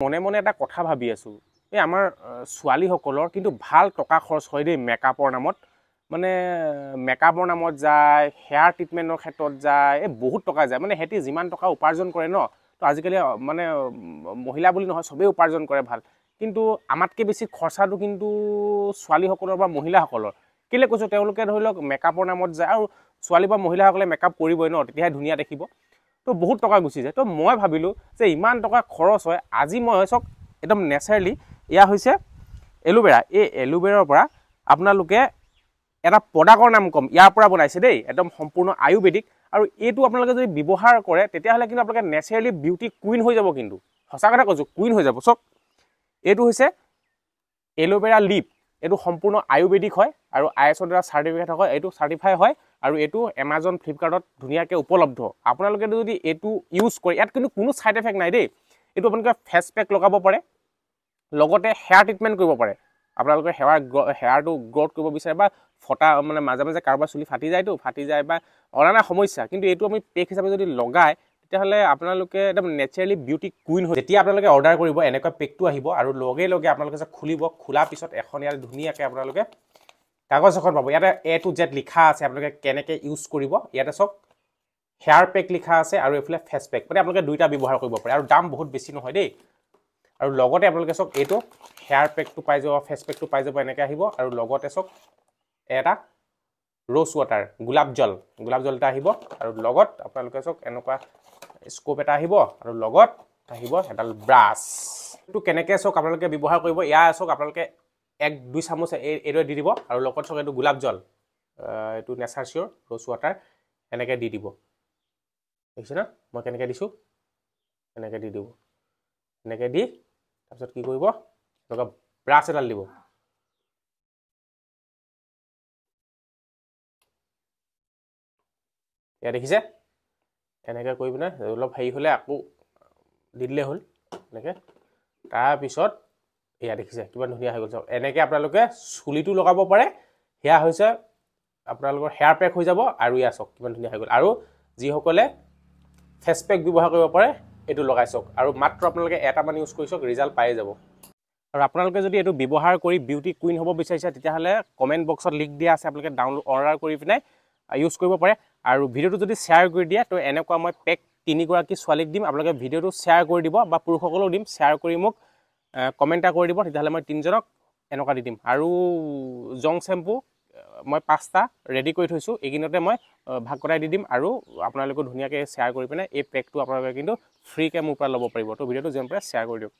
মনে মনে এটা কথা ভাবি আছোঁ এই আমাৰ ছোৱালীসকলৰ কিন্তু ভাল টকা খৰচ হয় দেই মেকআপৰ নামত মানে মেকআপৰ নামত যায় হেয়াৰ ট্ৰিটমেণ্টৰ ক্ষেত্ৰত যায় এই বহুত টকা যায় মানে সিহঁতি যিমান টকা উপাৰ্জন কৰে ন তো আজিকালি মানে মহিলা বুলি নহয় চবেই উপাৰ্জন কৰে ভাল কিন্তু আমাতকৈ বেছি খৰচাটো কিন্তু ছোৱালীসকলৰ বা মহিলাসকলৰ কেলৈ কৈছোঁ তেওঁলোকে ধৰি লওক মেকআপৰ নামত যায় আৰু ছোৱালী বা মহিলাসকলে মেকআপ কৰিবই ন তেতিয়াহে ধুনীয়া দেখিব তো বহুত টকা গুচি যায় তো মই ভাবিলোঁ যে ইমান টকা খৰচ হয় আজি মই চাওক একদম নেচাৰেলি এয়া হৈছে এলোভেৰা এই এলোভেৰাৰ পৰা আপোনালোকে এটা প্ৰডাক্টৰ নাম ক'ম ইয়াৰ পৰা বনাইছে দেই একদম সম্পূৰ্ণ আয়ুৰ্বেদিক আৰু এইটো আপোনালোকে যদি ব্যৱহাৰ কৰে তেতিয়াহ'লে কিন্তু আপোনালোকে নেচাৰেলি বিউটি কুইন হৈ যাব কিন্তু সঁচা কথা কৈছোঁ কুইন হৈ যাব চাওক এইটো হৈছে এলোভেৰা লিপ এইটো সম্পূৰ্ণ আয়ুৰ্বেদিক হয় আৰু ISO দ্বাৰা চাৰ্টিফিকেট হয় এইটো চাৰ্টিফাই হয় আৰু এইটো এমাজন ফ্লিপকাৰ্টত ধুনীয়াকৈ উপলব্ধ আপোনালোকে যদি এইটো ইউজ কৰে ইয়াত কিন্তু কোনো ছাইড এফেক্ট নাই দেই এইটো আপোনালোকে ফেচ পেক লগাব পাৰে লগতে হেয়াৰ ট্ৰিটমেণ্ট কৰিব পাৰে আপোনালোকে হেয়াৰটো গ্ৰ'থ কৰিব বিচাৰে বা ফটা মানে মাজে মাজে কাৰোবাৰ চুলি ফাটি যায় বা অনানা সমস্যা কিন্তু এইটো আমি পেক হিচাপে যদি লগায় তেতিয়াহ'লে আপোনালোকে একদম নেচাৰেলি বিউটি কুইন হয় যেতিয়া আপোনালোকে অৰ্ডাৰ কৰিব এনেকুৱা পেকটো আহিব আৰু লগে লগে আপোনালোকে যে খুলিব খোলাৰ পিছত এখন ইয়াত ধুনীয়াকৈ আপোনালোকে কাগজ এখন পাব ইয়াতে A to Z লিখা আছে আপোনালোকে কেনেকৈ ইউজ কৰিব ইয়াতে চাওক হেয়াৰ পেক লিখা আছে আৰু এইফালে ফেচ পেক মানে আপোনালোকে দুইটা ব্যৱহাৰ কৰিব পাৰে আৰু দাম বহুত বেছি নহয় দেই আৰু লগতে আপোনালোকে চাওক এইটো হেয়াৰ পেকটো পাই যাব ফেচ পেকটো পাই যাব এনেকৈ আহিব আৰু লগতে চাওক এটা ৰ'জ ৱাটাৰ গোলাপ জল এটা আহিব আৰু লগত আপোনালোকে চাওক এনেকুৱা স্কোপ এটা আহিব আৰু লগত আহিব এডাল ব্ৰাছ এইটো কেনেকৈ চাওক আপোনালোকে ব্যৱহাৰ কৰিব ইয়াৰ চাওক আপোনালোকে 1-2 চামুচ এইদৰে দি দিব আৰু লগত চাওক এইটো গোলাপ জল এইটো নেচাৰ চিয়'ৰ ৰ'জ ৱাটাৰ এনেকৈ দি দিব দেখিছে না মই কেনেকৈ দিছোঁ এনেকৈ দি দিব এনেকৈ দি তাৰপিছত কি কৰিব এনেকুৱা ব্ৰাছ এডাল দিব এয়া দেখিছে এনেকৈ কৰি পিনে অলপ হেৰি হ'লে আকৌ দি দিলে হ'ল এনেকৈ তাৰপিছত এয়া দেখিছে কিমান ধুনীয়া হৈ গ'ল চাওক এনেকৈ আপোনালোকে চুলিটো লগাব পাৰে সেয়া হৈছে আপোনালোকৰ হেয়াৰ পেক হৈ যাব আৰু এয়া চাওক কিমান ধুনীয়া হৈ গ'ল আৰু যিসকলে ফেচ পেক ব্যৱহাৰ কৰিব পাৰে এইটো লগাই চাওক আৰু মাত্ৰ আপোনালোকে এটামান ইউজ কৰি চাওক ৰিজাল্ট পাই যাব আৰু আপোনালোকে যদি এইটো ব্যৱহাৰ কৰি বিউটি কুইন হ'ব বিচাৰিছে তেতিয়াহ'লে কমেণ্ট বক্সত লিংক দিয়া আছে আপোনালোকে ডাউনলোড অৰ্ডাৰ কৰি পিনে ইউজ কৰিব পাৰে আৰু ভিডিঅ'টো যদি শ্বেয়াৰ কৰি দিয়ে তো এনেকুৱা মই পেক 3গৰাকী ছোৱালীক দিম আপোনালোকে ভিডিঅ'টো শ্বেয়াৰ কৰি দিব বা পুৰুষসকলেও দিম শ্বেয়াৰ কৰি মোক কমেণ্ট এটা কৰি দিব তেতিয়াহ'লে মই 3জনক এনেকুৱা দি দিম আৰু জং চেম্পু মই 5টা ৰেডি কৰি থৈছোঁ এইখিনিতে মই ভাগ কৰাই দি দিম আৰু আপোনালোকে ধুনীয়াকৈ শ্বেয়াৰ কৰি পিনে এই পেকটো আপোনালোকে কিন্তু ফ্ৰীকৈ মোৰ পৰা ল'ব পাৰিব তো ভিডিঅ'টো যেন পাৰে শ্বেয়াৰ কৰি দিয়ক